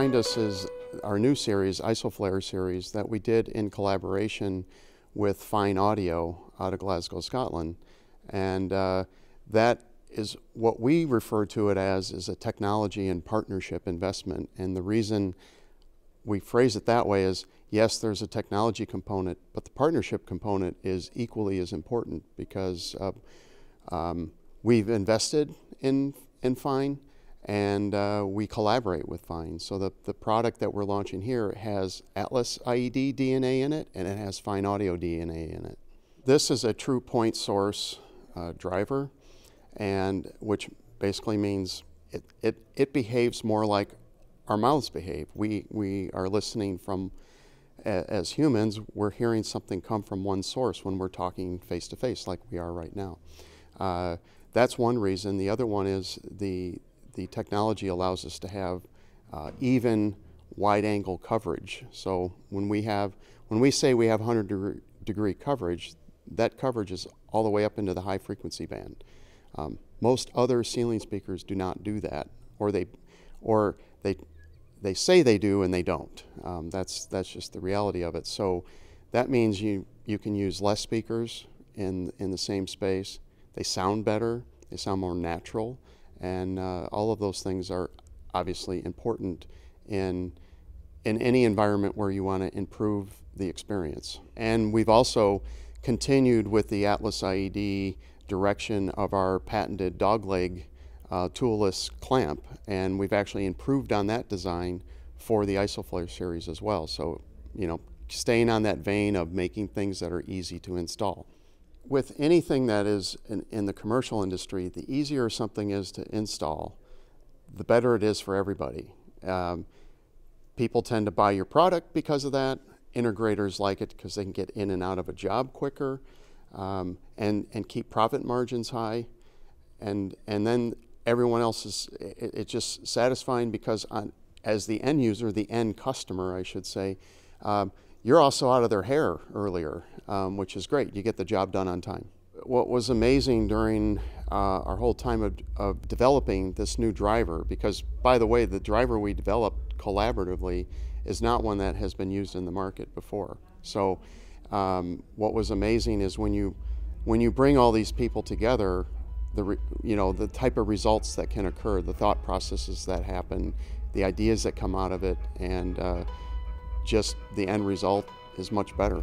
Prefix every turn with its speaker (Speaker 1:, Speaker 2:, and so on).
Speaker 1: behind us is our new series, IsoFlare series, that we did in collaboration with Fyne Audio out of Glasgow, Scotland. And that is what we refer to it as is a technology and partnership investment. And the reason we phrase it that way is, yes, there's a technology component, but the partnership component is equally as important because we've invested in Fyne and we collaborate with Fyne. So the product that we're launching here has AtlasIED DNA in it, and it has Fyne Audio DNA in it. This is a true point source driver, and which basically means it behaves more like our mouths behave. We are listening from, as humans, we're hearing something come from one source when we're talking face to face like we are right now. That's one reason. The other one is the technology allows us to have even wide angle coverage. So when we say we have 100-degree coverage, that coverage is all the way up into the high frequency band. Most other ceiling speakers do not do that, or they say they do and they don't. That's just the reality of it. So that means you can use less speakers in the same space. They sound better, they sound more natural, and all of those things are obviously important in any environment where you want to improve the experience. And we've also continued with the AtlasIED direction of our patented dogleg toolless clamp, and we've actually improved on that design for the IsoFlare series as well. So, you know, staying on that vein of making things that are easy to install. With anything that is in the commercial industry, the easier something is to install, the better it is for everybody. People tend to buy your product because of that. Integrators like it because they can get in and out of a job quicker and keep profit margins high. And then everyone else is, it's just satisfying because as the end user, the end customer, I should say, you're also out of their hair earlier, which is great. You get the job done on time. What was amazing during our whole time of developing this new driver, because by the way, the driver we developed collaboratively is not one that has been used in the market before. So what was amazing is when you bring all these people together, the type of results that can occur, the thought processes that happen, the ideas that come out of it, and just the end result is much better.